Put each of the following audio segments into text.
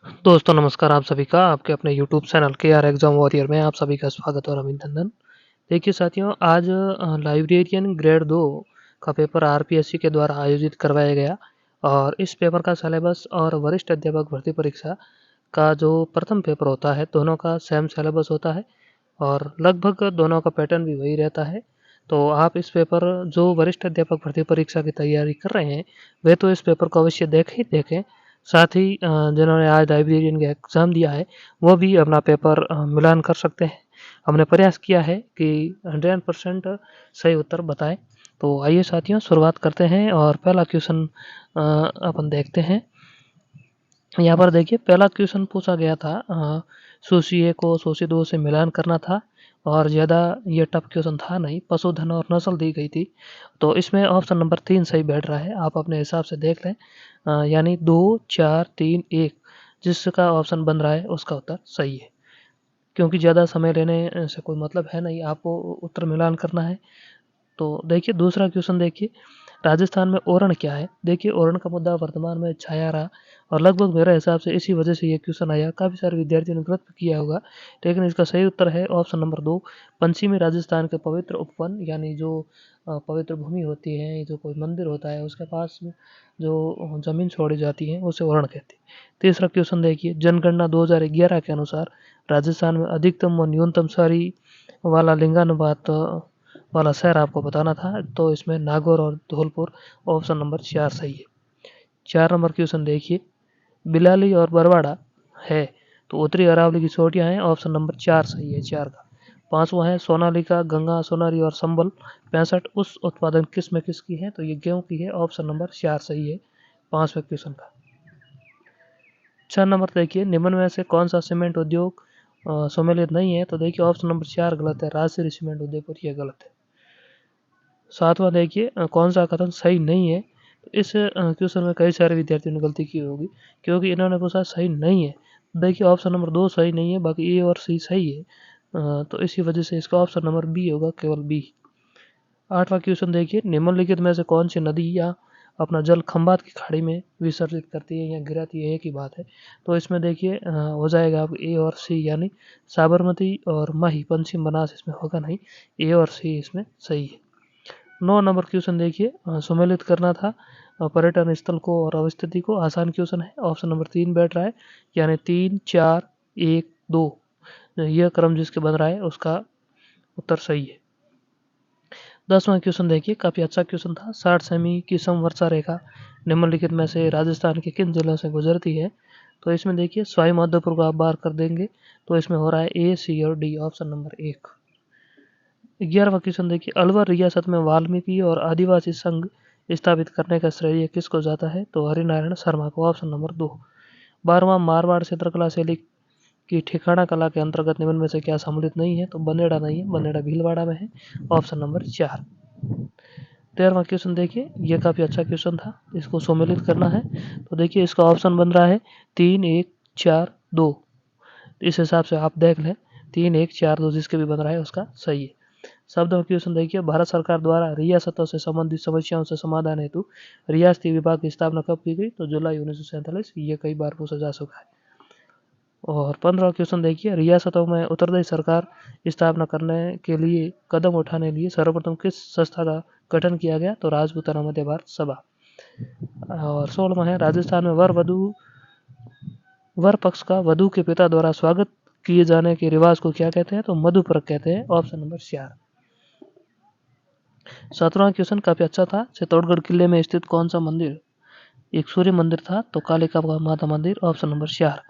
दोस्तों नमस्कार आप सभी का आपके अपने यूट्यूब चैनल के आर एग्जाम वॉरियर में आप सभी का स्वागत और अभिनंदन। देखिए साथियों आज लाइब्रेरियन ग्रेड 2 का पेपर आरपीएससी के द्वारा आयोजित करवाया गया और इस पेपर का सिलेबस और वरिष्ठ अध्यापक भर्ती परीक्षा का जो प्रथम पेपर होता है दोनों का सेम सिलेबस होता है और लगभग दोनों का पैटर्न भी वही रहता है। तो आप इस पेपर जो वरिष्ठ अध्यापक भर्ती परीक्षा की तैयारी कर रहे हैं वे तो इस पेपर को अवश्य देखें। साथ ही जिन्होंने आज लाइब्रेरियन का एग्ज़ाम दिया है वो भी अपना पेपर मिलान कर सकते हैं। हमने प्रयास किया है कि 100% सही उत्तर बताएं। तो आइए साथियों शुरुआत करते हैं और पहला क्वेश्चन अपन देखते हैं। यहाँ पर देखिए पहला क्वेश्चन पूछा गया था सूची ए को सूची 2 से मिलान करना था और ज़्यादा ये टफ क्वेश्चन था नहीं, पशुधन और नस्ल दी गई थी। तो इसमें ऑप्शन नंबर 3 सही बैठ रहा है, आप अपने हिसाब से देख लें। यानी 2, 4, 3, 1 जिसका ऑप्शन बन रहा है उसका उत्तर सही है। क्योंकि ज़्यादा समय लेने से कोई मतलब है नहीं, आपको उत्तर मिलान करना है। तो देखिए दूसरा क्वेश्चन देखिए, राजस्थान में ओरण क्या है? देखिए ओरण का मुद्दा वर्तमान में छाया रहा और लगभग मेरे हिसाब से इसी वजह से ये क्वेश्चन आया। काफ़ी सारे विद्यार्थियों ने गलत भी किया होगा, लेकिन इसका सही उत्तर है ऑप्शन नंबर 2, पश्चिमी राजस्थान के पवित्र उपवन यानी जो पवित्र भूमि होती है, जो कोई मंदिर होता है उसके पास में जो ज़मीन छोड़ी जाती है उसे ओरण कहते हैं। तीसरा क्वेश्चन देखिए, जनगणना 2011 के अनुसार राजस्थान में अधिकतम और न्यूनतम शहरी वाला लिंगानुपात वाला शहर आपको बताना था, तो इसमें नागौर और धौलपुर ऑप्शन नंबर 4 सही है। 4 नंबर क्वेश्चन देखिए, बिलाली और बरवाड़ा है तो उत्तरी अरावली की चोटियाँ हैं, ऑप्शन नंबर 4 सही है 4 का। पांचवा है सोनालिका, गंगा, सोनारी और संबल 65 उस उत्पादन किस्म किसकी है? तो ये गेहूं की है, ऑप्शन नंबर 4 सही है 5वें क्वेश्चन का। 6 नंबर देखिए, निम्न में से कौन सा सीमेंट उद्योग सम्मिलित नहीं है? तो देखिए ऑप्शन नंबर 4 गलत है, राजश्री सीमेंट उदयपुर, ये गलत है। 7वां देखिए, कौन सा कथन सही नहीं है? तो इस क्वेश्चन में कई सारे विद्यार्थियों ने गलती की होगी क्योंकि इन्होंने पूछा सही नहीं है। देखिए ऑप्शन नंबर 2 सही नहीं है, बाकी ए और सी सही है। तो इसी वजह से इसका ऑप्शन नंबर बी होगा, केवल बी। 8वां क्वेश्चन देखिए, निम्नलिखित में से कौन सी नदी या अपना जल खंबात की खाड़ी में विसर्जित करती है या गिराती है? एक ही बात है। तो इसमें देखिए हो जाएगा अब ए और सी, यानी साबरमती और माही, पंचम बनास इसमें होगा नहीं, ए और सी इसमें सही है। 9 नंबर क्वेश्चन देखिए, सम्मिलित करना था पर्यटन स्थल को और अवस्थिति को, आसान क्वेश्चन है, ऑप्शन नंबर 3 बैठ रहा है, यानी 3, 4, 1, 2 यह क्रम जिसके बन रहा है उसका उत्तर सही है। 10वां क्वेश्चन देखिए, काफ़ी अच्छा क्वेश्चन था। 60 सेमी की समवर्षा रेखा निम्नलिखित में से राजस्थान के किन जिलों से गुजरती है? तो इसमें देखिए सवाई माधोपुर को आप बाहर कर देंगे तो इसमें हो रहा है ए, सी और डी, ऑप्शन नंबर 1। 11वां क्वेश्चन देखिए, अलवर रियासत में वाल्मीकि और आदिवासी संघ स्थापित करने का श्रेय किसको जाता है? तो हरिनारायण शर्मा को, ऑप्शन नंबर 2। 12वां, मारवाड़ चित्रकला शैली की ठिकाना कला के अंतर्गत निम्न में से क्या सम्मिलित नहीं है? तो बनेड़ा नहीं है, बनेड़ा भीलवाड़ा में है, ऑप्शन नंबर 4। 13वां क्वेश्चन देखिए, ये काफ़ी अच्छा क्वेश्चन था, इसको सम्मिलित करना है। तो देखिए इसका ऑप्शन बन रहा है 3, 1, 4, 2। इस हिसाब से आप देख लें, 3, 1, 4, 2 जिसके भी बन रहा है उसका सही है। शब्द और क्वेश्चन देखिए, भारत सरकार द्वारा रियासतों से संबंधित समस्याओं से समाधान हेतु रियासती विभाग की स्थापना कब की गई? तो जुलाई 1947, ये कई बार पूछा जा चुका है। और 15वां क्वेश्चन देखिए, रियासतों में उत्तरदायी सरकार स्थापना करने के लिए कदम उठाने लिए सर्वप्रथम किस संस्था का गठन किया गया? तो राजपूताना मध्य भारत सभा। और 16वां है, राजस्थान में वर पक्ष का वधु के पिता द्वारा स्वागत किए जाने के रिवाज को क्या कहते हैं? तो मधुपर्क कहते हैं, ऑप्शन नंबर 4। 17वां क्वेश्चन काफी अच्छा था, चित्तौड़गढ़ किले में स्थित कौन सा मंदिर एक सूर्य मंदिर था? तो कालिका माता मंदिर, ऑप्शन नंबर 4।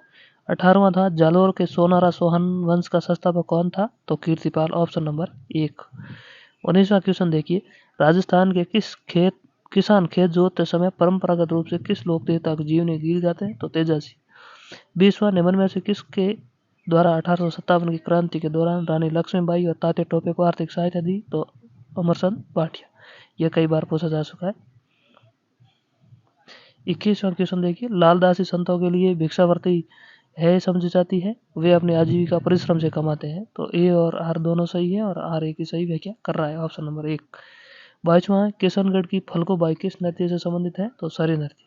18वां था, जालोर के सोनारा सोहन वंश का संस्थापक कौन था? तो कीर्तिपाल, ऑप्शन नंबर 1। 19वां क्वेश्चन देखिए, राजस्थान के किसान खेत जोतते समय परंपरागत रूप से किस लोक देवता के जीवनी गिर जाते हैं? तो तेजासी। 20वां, निम्न में से किसके द्वारा 1857 की क्रांति के दौरान रानी लक्ष्मीबाई और तात्या टोपे को आर्थिक सहायता दी? तो अमरचंद भाटिया, यह कई बार पूछा जा चुका है। 21वां क्वेश्चन देखिए, लालदासी संतों के लिए भिक्षावृत्ति है समझी जाती है, वे अपनी आजीविका परिश्रम से कमाते हैं। तो ए और आर दोनों सही है और आर ए की सही व्याख्या कर रहा है, ऑप्शन नंबर 1। 22वां, किशनगढ़ की फल्गुबाई किस नृत्य से संबंधित है? तो सरी नृत्य।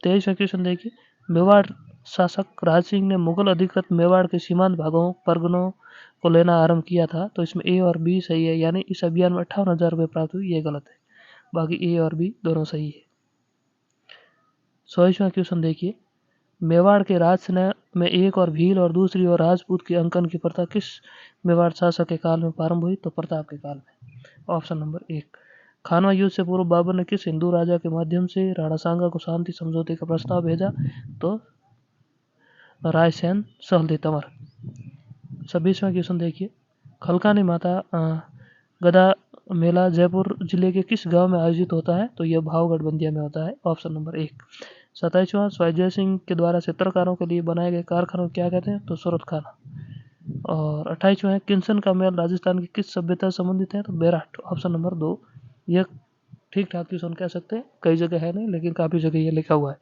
23वां क्वेश्चन देखिए, मेवाड़ शासक राज सिंह ने मुगल अधिकृत मेवाड़ के सीमांत भागों परगनों को लेना आरंभ किया था? तो इसमें ए और बी सही है, यानी इस अभियान में 58,000 रुपये प्राप्त हुई, ये गलत है। बाकी ए और बी दोनों सही है। 100वां क्वेश्चन देखिए, मेवाड़ के राजसेना में एक और भील और दूसरी ओर राजपूत के अंकन की प्रथा किस मेवाड़ शासक के काल में प्रारंभ हुई? तो प्रताप के काल में। Option number 1। खानवा युद्ध से पूर्व बाबर ने किस हिंदू राजा के माध्यम से राणा सांगा को शांति समझौते का प्रस्ताव भेजा? तो रायसेन सहलदेव तंवर। 26वां क्वेश्चन देखिए, खलकानी माता गदा मेला जयपुर जिले के किस गांव में आयोजित होता है? तो यह भावगढ़ बंदिया में होता है। Option number 1। 27वां, स्वैजय सिंह के द्वारा चित्रकारों के लिए बनाए गए कारखानों को क्या कहते हैं? तो सूरत खाना। और 28वां है, किंसन का मेल राजस्थान की किस सभ्यता से संबंधित है? तो बेराट। Option number 2। यह ठीक ठाक क्वेश्चन कह सकते हैं, कई जगह है नहीं लेकिन काफी जगह ये लिखा हुआ है।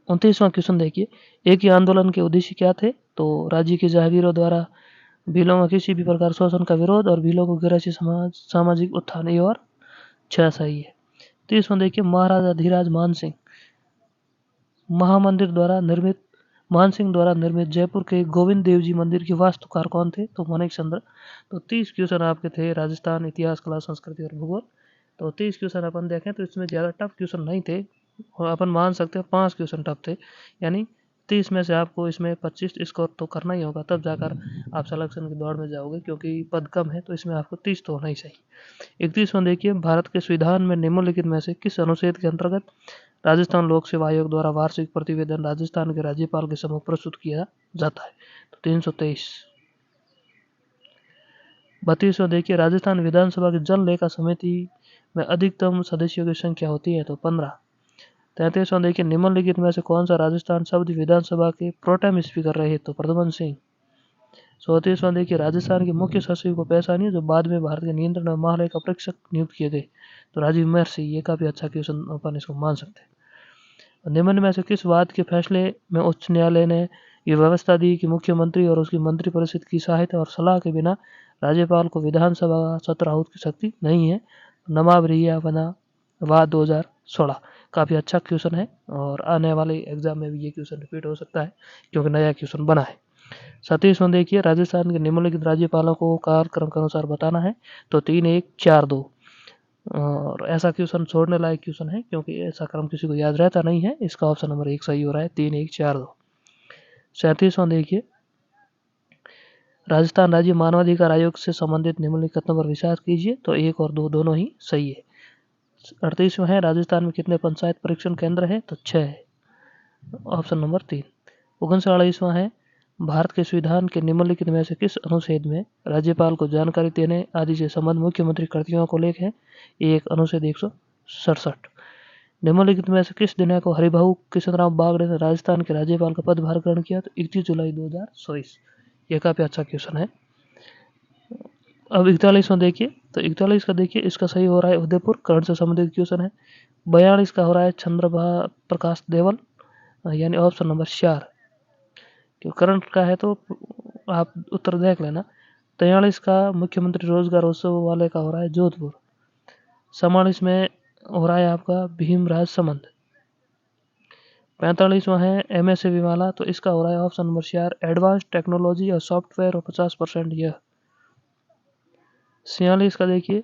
29वां क्वेश्चन देखिए, एक ही आंदोलन के उद्देश्य क्या थे? तो राज्य के जहागीरों द्वारा भीलों में किसी भी प्रकार शोषण का विरोध और भीलों को गैरहसी सामाजिक उत्थान, ये और 6 सही है। 30वां देखिए, महाराजा धीराज मानसिंह मानसिंह द्वारा निर्मित जयपुर के गोविंद देव जी मंदिर के वास्तुकार कौन थे? तो मानिक चंद्र। तो 30 क्वेश्चन आपके थे राजस्थान, इतिहास, कला, संस्कृति और भूगोल। तो 30 क्वेश्चन अपन देखें तो इसमें ज़्यादा टफ क्वेश्चन नहीं थे, और अपन मान सकते हैं 5 क्वेश्चन टफ थे, यानी 30 में से आपको इसमें 25 स्कोर तो करना ही होगा, तब जाकर आप सिलेक्शन की दौड़ में जाओगे, क्योंकि पद कम है तो इसमें आपको 30 तो होना ही चाहिए। 31वां देखिए, भारत के संविधान में निम्नलिखित में से किस अनुच्छेद के अंतर्गत राजस्थान लोक सेवा आयोग द्वारा वार्षिक प्रतिवेदन राजस्थान के राज्यपाल के समक्ष प्रस्तुत किया जाता है? तो 323। 32वां देखिए, राजस्थान विधानसभा की जन लेखा समिति में अधिकतम सदस्यों की संख्या होती है? तो 15। 33वां देखिए, निम्नलिखित में से कौन सा राजस्थान शब्द विधानसभा के प्रोटेम स्पीकर रहे? तो प्रद्युमन सिंह। 34वां देखिए, राजस्थान के मुख्य सचिव को पहचानिए जो बाद में भारत के नियंत्रण और महालेखा परीक्षक नियुक्त किए गए? तो राजीव महर्षि। ये काफी अच्छा क्वेश्चन, अपन इसको मान सकते हैं। निम्न में से किस बात के फैसले में उच्च न्यायालय ने ये व्यवस्था दी कि मुख्यमंत्री और उसकी मंत्रिपरिषद की सहायता और सलाह के बिना राज्यपाल को विधानसभा सत्र आहूत की शक्ति नहीं है? नवाब रिया बना वाद 2016। काफ़ी अच्छा क्वेश्चन है, और आने वाले एग्जाम में भी ये क्वेश्चन रिपीट हो सकता है क्योंकि नया क्वेश्चन बना है। 37वां देखिए, राजस्थान के निम्नलिखित राज्यपालों को कार्यक्रम के अनुसार बताना है? तो 3, 1, 4, 2। और ऐसा क्वेश्चन छोड़ने लायक क्वेश्चन है क्योंकि ऐसा क्रम किसी को याद रहता नहीं है। इसका ऑप्शन नंबर 1 सही हो रहा है, 3, 1, 4, 2। 37वां देखिए, राजस्थान राज्य मानवाधिकार आयोग से संबंधित निम्नलिखित पर विचार कीजिए? तो 1 और 2 दोनों ही सही है। 38वां है, राजस्थान में कितने पंचायत परीक्षण केंद्र है? तो 6 है। Option number 3। 39वां है, भारत के संविधान के निम्नलिखित में से किस अनुच्छेद में राज्यपाल को जानकारी देने आदि से संबंध मुख्यमंत्री कर्तव्यों को उल्लेख है? एक अनुच्छेद 167। निम्नलिखित में से किस दिनांक को हरिभाऊ किशनराव बागड़े ने राजस्थान के राज्यपाल का पदभार ग्रहण किया? तो 31 जुलाई 2024। यह काफी अच्छा क्वेश्चन है। अब 41वां देखिए, तो 41 का देखिए, इसका सही हो रहा है उदयपुर, करंट से संबंधित क्वेश्चन है। 42 का हो रहा है चंद्रभा प्रकाश देवल, यानी ऑप्शन नंबर 4। क्यों करंट का है तो आप उत्तर देख लेना। 43 का मुख्यमंत्री रोजगार उत्सव वाले का हो रहा है जोधपुर। 44 में हो रहा है आपका भीमराज समंद। 45वां है एमएसए विमाला, तो इसका हो रहा है ऑप्शन नंबर 4 एडवांस टेक्नोलॉजी और सॉफ्टवेयर और 50% यह। 46 का देखिए,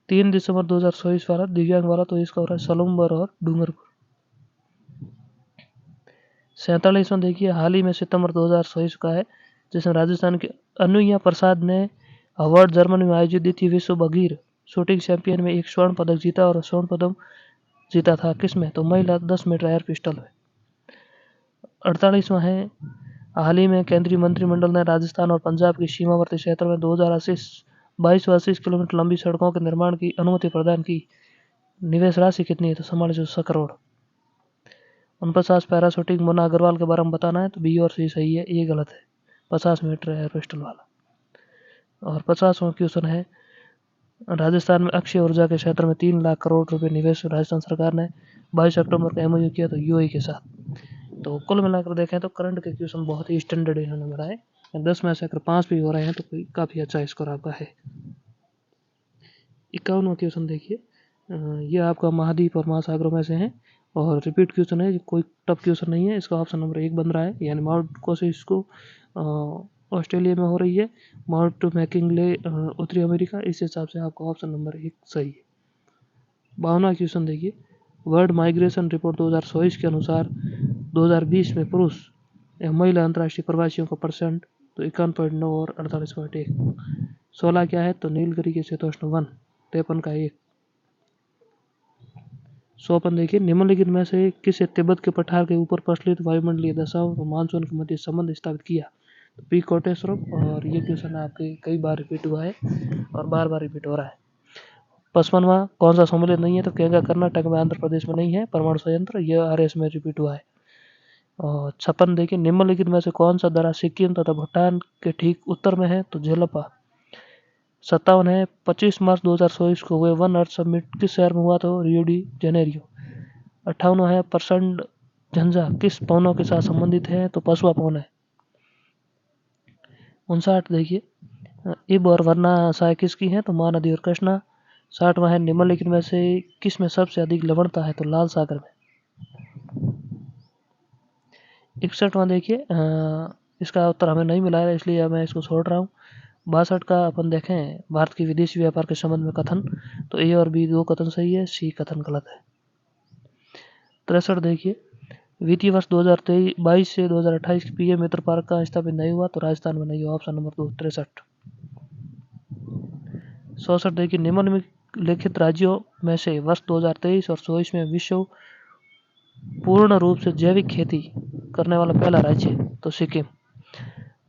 3 दिसंबर 2024 वाला दिव्यांग वाला, तो इसका हो रहा है सलूम्बर और डूंगरपुर। 47वां देखिए, हाल ही में सितंबर 2024 का है, जिसमें राजस्थान के अनुया प्रसाद ने अवार्ड जर्मनी में आयोजित द्वितीय विश्व बगीर शूटिंग चैंपियन में एक स्वर्ण पदक जीता, और स्वर्ण पदक जीता था किसमें? तो महिला 10 मीटर एयर पिस्टल में। 48वां है, हाल ही में केंद्रीय मंत्रिमंडल ने राजस्थान और पंजाब के सीमावर्ती क्षेत्र में 2280 किलोमीटर लंबी सड़कों के निर्माण की अनुमति प्रदान की। निवेश राशि कितनी है? तो 4400 करोड़। 49 पैराशूटिंग मुन्ना अग्रवाल के बारे में बताना है? तो बी और सी सही है, ये गलत है, 50 मीटर एयर पिस्टल वाला। और 50वां क्वेश्चन है, राजस्थान में अक्षय ऊर्जा के क्षेत्र में 3 लाख करोड़ रुपए निवेश राजस्थान सरकार ने 22 अक्टूबर को एमओयू किया, तो यूएई के साथ। तो कुल मिलाकर देखें तो करंट के क्वेश्चन बहुत ही स्टैंडर्ड इन्होंने बनाए, 10 में से अगर 5 भी हो रहे हैं तो कोई काफ़ी अच्छा स्कोर आपका है। 51वां क्वेश्चन देखिए, ये आपका महाद्वीप और महासागरों में से है, और रिपीट क्वेश्चन है, कोई टफ क्वेश्चन नहीं है। इसका ऑप्शन नंबर 1 बन रहा है, यानी माउंट कोसिस को ऑस्ट्रेलिया में हो रही है, माउंट मैकिंले उत्तरी अमेरिका। इस हिसाब से आपका ऑप्शन नंबर 1 सही है। 52वां क्वेश्चन देखिए, वर्ल्ड माइग्रेशन रिपोर्ट 2024 के अनुसार 2020 में पुरुष या महिला अंतर्राष्ट्रीय प्रवासियों का परसेंट तो 51.9 और 48.1। 16 क्या है तो नीलगिरी के शीतोष्ण वन 53 का 1। 100 देखिए, निम्नलिखित में से किसे तिब्बत के पठार के ऊपर प्रचलित वायुमंडलीय दशाओं और मानसून के मध्य संबंध स्थापित किया? तो पी कोटेश्वरम। और ये क्वेश्चन आपके कई बार रिपीट हुआ है और बार बार रिपीट हो रहा है। 55वां कौन सा सम्मिलित नहीं है तो केंगा कर्नाटक में आंध्र प्रदेश में नहीं है परमाणु संयंत्र, यह RS में रिपीट हुआ है। और 56 देखिए, निम्नलिखित में से कौन सा दर्रा सिक्किम तथा भूटान के ठीक उत्तर में है तो झेलपा। 57 है, 25 मार्च 2024 को हुए वन अर्थ समिट किस शहर में हुआ तो रियो डी जेनेरियो। 58 है, प्रचंड झंझा किस पवनों के साथ संबंधित है तो पशुआ पवन है। 59 देखिए, इब और वरना सहाय किसकी है तो महानदी और कृष्णा। 60वां है, निम्नलिखित में से किस में सबसे अधिक लवणता है तो लाल सागर में। 61वां देखिए, इसका उत्तर हमें नहीं मिला है इसलिए मैं इसको छोड़ रहा हूँ। 62 का अपन देखें, भारत की विदेशी व्यापार के संबंध में कथन तो ए और बी 2 कथन सही है, सी कथन गलत है। 63 देखिए, वित्तीय वर्ष 2022 से 2028 PM मित्र पार्क का स्थापित नहीं हुआ तो राजस्थान में नहीं हुआ, ऑप्शन नंबर 2 63। 64 देखिए, निम्नलिखित राज्यों में से वर्ष 2023 और 24 में विश्व पूर्ण रूप से जैविक खेती करने वाला पहला राज्य तो सिक्किम।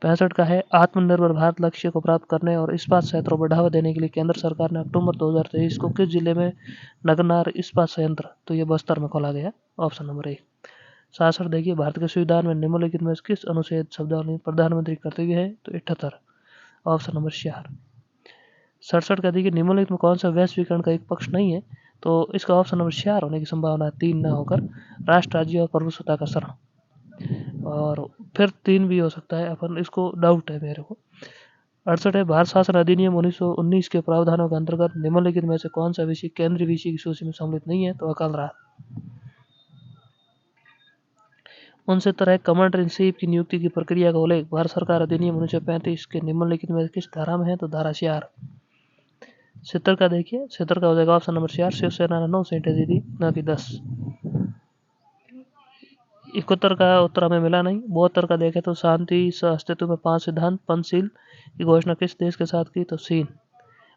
65 का है, आत्मनिर्भर भारत लक्ष्य को प्राप्त करने और इस्पात क्षेत्र को बढ़ावा देने के लिए केंद्र सरकार ने अक्टूबर 2023 को किस जिले में नगनार इस्पात संयंत्र तो ये बस्तर में खोला गया, ऑप्शन नंबर 1। 67 देखिए, भारत के संविधान में निम्नलिखित में किस अनुच्छेद शब्दावली प्रधानमंत्री कर्तव्य है तो 78, ऑप्शन नंबर 4। 67 का देखिए, निम्नलिखित में कौन सा वैश्वीकरण का एक पक्ष नहीं है तो इसका ऑप्शन नंबर 4 होने की संभावना है, 3 न होकर राष्ट्र राज्य और प्रभुसत्ता का शरण, और फिर 3 भी हो सकता है, अपन इसको डाउट है मेरे को। 68 है, भारत शासन अधिनियम 1919 के प्रावधानों के अंतर्गत निम्नलिखित में से कौन सा विषय केंद्रीय विषय की सूची में सम्मिलित नहीं है तो अकाल रात। 69 है, कमांडर इन चीफ की नियुक्ति की प्रक्रिया का उल्लेख भारत सरकार अधिनियम 1935 के निम्नलिखित में किस धारा में है तो धारा 4। 70 का देखिए, 70 का हो जाएगा ऑप्शन नंबर 4, शिवसेना ने 9 सीटें दी थी न कि 10। 71 का उत्तर हमें मिला नहीं। 72 का देखें तो शांति अस्तित्व में 5 सिद्धांत पंचशील की घोषणा किस देश के साथ की तो चीन,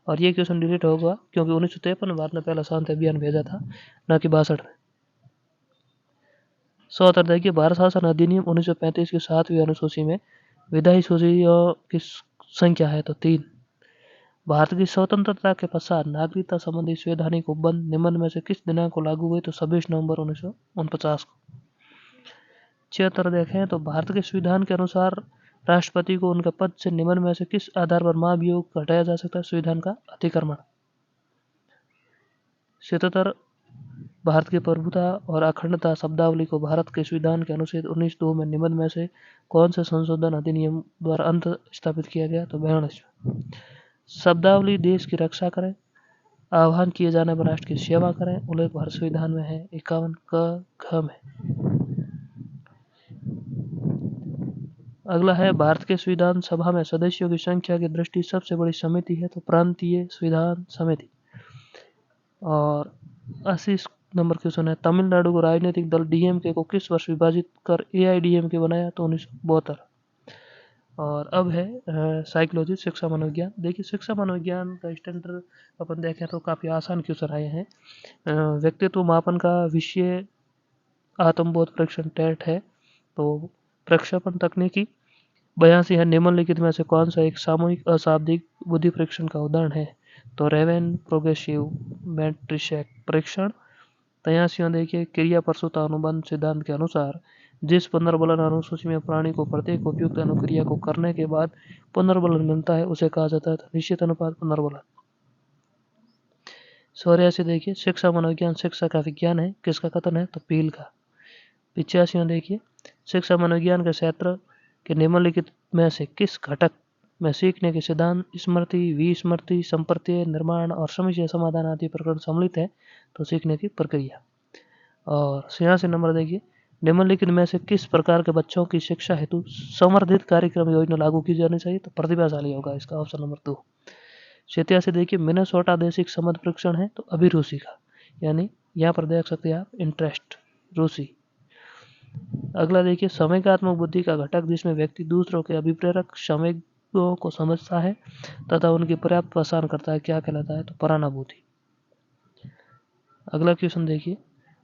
और ये क्वेश्चन डिलीट होगा क्योंकि 1953 में भारत ने पहला शांति अभियान भेजा था न कि 62 में। 74 देखिए, भारत शासन अधिनियम 1935 की 7वीं अनुसूची में विधायी सूचियों की संख्या है तो 3। भारत की स्वतंत्रता के पश्चात नागरिकता संबंधी संवैधानिक उपबंध निम्न में से किस दिनांक को लागू हुए तो 26 नवंबर 1949 को। 76 देखें तो भारत के संविधान के अनुसार राष्ट्रपति को उनके पद से निम्न में से किस आधार पर महाभियोग हटाया जा सकता है, संविधान का अतिक्रमण। 77 भारत की प्रभुता और अखंडता शब्दावली को भारत के संविधान के अनुच्छेद 19(2) में निम्न में से कौन से संशोधन अधिनियम द्वारा अंत स्थापित किया गया तो 42। शब्दावली देश की रक्षा करें, आह्वान किए जाने पर राष्ट्र की सेवा करें, उल्लेख भारत संविधान में है 51 क ख में। अगला है, भारत के संविधान सभा में सदस्यों की संख्या की दृष्टि सबसे बड़ी समिति है तो प्रांतीय संविधान समिति। और 80 नंबर क्वेश्चन है, तमिलनाडु को राजनीतिक दल DMK को किस वर्ष विभाजित कर AIDMK बनाया तो 1972। और अब है साइकोलॉजी शिक्षा मनोविज्ञान। देखिए, शिक्षा मनोविज्ञान का स्टैंडर्ड अपन देखें तो काफ़ी आसान क्वेश्चन आए हैं। व्यक्तित्व मापन का विषय आत्मबोध परीक्षण टेट है तो प्रक्षेपण तकनीकी। 82 है, निम्नलिखित में से कौन सा एक सामूहिक अशाब्दिक बुद्धि परीक्षण का उदाहरण है तो रेवेन प्रोग्रेसिव मैट्रिसेक परीक्षण। 83 देखिए, क्रिया प्रसूता अनुबंध सिद्धांत के अनुसार जिस पुनर्बलन अनुसूची में प्राणी को प्रत्येक उपयुक्त अनुक्रिया को करने के बाद पुनर्बलन मिलता है उसे कहा जाता है निश्चित अनुपात पुनर्बलन। 84 देखिए, शिक्षा मनोविज्ञान शिक्षा का विज्ञान है, किसका कथन है तो पील का। 85 देखिए, शिक्षा मनोविज्ञान के क्षेत्र के निम्नलिखित में से किस घटक में सीखने के सिद्धांत स्मृति, विस्मृति, संप्रत्यय, निर्माण और समस्या समाधान आदि प्रकरण सम्मिलित है तो सीखने की प्रक्रिया। और 86 नंबर देखिए, निम्नलिखित में से किस प्रकार के बच्चों की शिक्षा हेतु संवर्धित कार्यक्रम योजना लागू की जानी चाहिए? तो प्रतिभाशाली होगा इसका ऑप्शन नंबर 2। 87 देखिए, मिनेसोटा देशिक संबंध परीक्षण है तो अभिरुचि का, यानी यहाँ पर देख सकते हैं आप इंटरेस्ट, रुचि। अगला देखिए, संवेगात्मक बुद्धि का घटक जिसमें व्यक्ति दूसरों के अभिप्रेरक संवेगों को समझता है तथा उनकी पर्याप्त पहचान करता है, क्या कहलाता है? तो परानुभूति। अगला क्वेश्चन देखिए,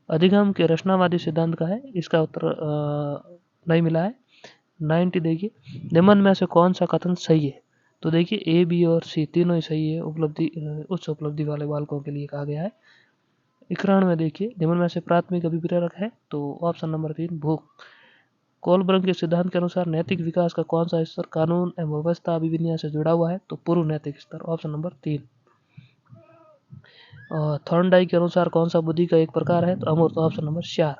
अधिगम के रचनावादी सिद्धांत का है, इसका उत्तर नहीं मिला है। 90 देखिए, निम्न में से कौन सा कथन सही है? तो देखिए ए, बी और सी तीनों ही सही है, उपलब्धि उच्च उपलब्धि वाले बालकों के लिए कहा गया है। 91 देखिए, निम्न में से प्राथमिक अभिप्रेरक है तो ऑप्शन नंबर 3 भूख। कोलब्रग के सिद्धांत के अनुसार नैतिक विकास का कौन सा स्तर कानून एवं व्यवस्था अभिविन्यास से जुड़ा हुआ है? तो पूर्व नैतिक स्तर, ऑप्शन नंबर 3। थॉर्नडाइक के अनुसार कौन सा बुद्धि का एक प्रकार है? तो अमूर्त, ऑप्शन नंबर 4।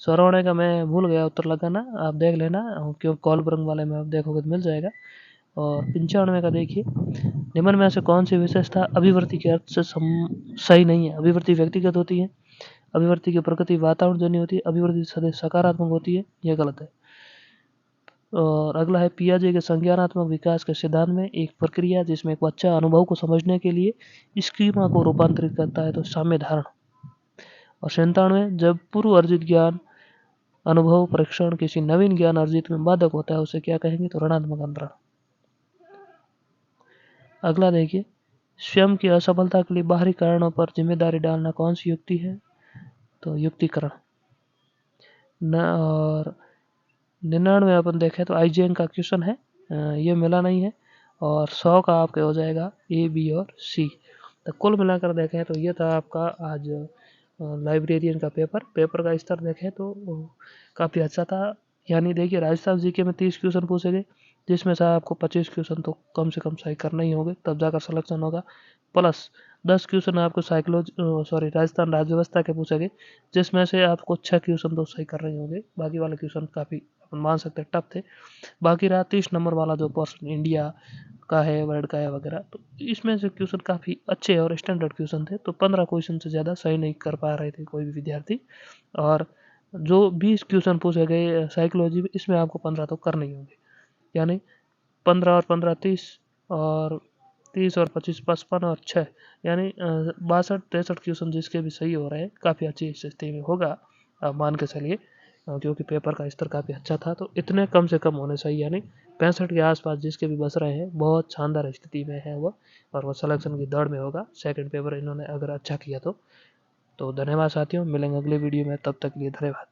स्वरवर्ण का मैं भूल गया उत्तर लगाना, आप देख लेना, क्योंकि कोलब्रग वाले में आप देखोगे तो मिल जाएगा। और 95 का देखिए, निम्न में से कौन सी विशेषता अभिवृत्ति के अर्थ से सही नहीं है? अभिवृत्ति व्यक्तिगत होती है, अभिवृत्ति की प्रकृति वातावरण जन्य होती है, अभिवृत्ति सदैव सकारात्मक होती है, यह गलत है। और अगला है पियाजे के संज्ञानात्मक विकास के सिद्धांत में एक प्रक्रिया जिसमें एक बच्चा अनुभव को समझने के लिए स्कीमा को रूपांतरित करता है तो साम्य धारण। और 97 जब पूर्व अर्जित ज्ञान अनुभव परीक्षण किसी नवीन ज्ञान अर्जित में बाधक होता है उसे क्या कहेंगे? तो ऋणात्मक अंतरण। अगला देखिए, स्वयं की असफलता के लिए बाहरी कारणों पर जिम्मेदारी डालना कौन सी युक्ति है? तो युक्तिकरण। और 99 अपन देखें तो आईजीएन का क्वेश्चन है, ये मिला नहीं है। और 100 का आपके हो जाएगा ए, बी और सी। तो कुल मिलाकर देखें तो ये था आपका आज लाइब्रेरियन का पेपर का स्तर देखें तो काफ़ी अच्छा था। यानी देखिए राजस्थान जीके में 30 क्वेश्चन पूछे गए, जिसमें से आपको 25 क्वेश्चन तो कम से कम सही करना ही होंगे, तब जाकर सिलेक्शन होगा। प्लस 10 क्वेश्चन आपको राजस्थान राज्य व्यवस्था के पूछे गए, जिसमें से आपको 6 क्वेश्चन तो सही करने ही होंगे, बाकी वाले क्वेश्चन काफ़ी अपन मान सकते हैं टफ थे। बाकी रहा 30 नंबर वाला जो पर्सन इंडिया का है, वर्ल्ड का है वगैरह, तो इसमें से क्वेश्चन काफ़ी अच्छे और स्टैंडर्ड क्वेश्चन थे, तो 15 क्वेश्चन से ज़्यादा सही नहीं कर पा रहे थे कोई भी विद्यार्थी। और जो 20 क्वेश्चन पूछे गए साइकोलॉजी में, इसमें आपको 15 तो करने ही होंगे, यानी 15 और 15 30 और 30 और 25 55 और 6 यानी 62-63 क्वेश्चन जिसके भी सही हो रहे हैं, काफ़ी अच्छी स्थिति में होगा, आप मान के चलिए, क्योंकि पेपर का स्तर काफ़ी अच्छा था। तो इतने कम से कम होने चाहिए, यानी 65 के आसपास जिसके भी बस रहे हैं, बहुत शानदार स्थिति में है वो, और वो सिलेक्शन की दौड़ में होगा। सेकंड पेपर इन्होंने अगर अच्छा किया तो धन्यवाद साथियों, मिलेंगे अगले वीडियो में, तब तक के लिए धन्यवाद।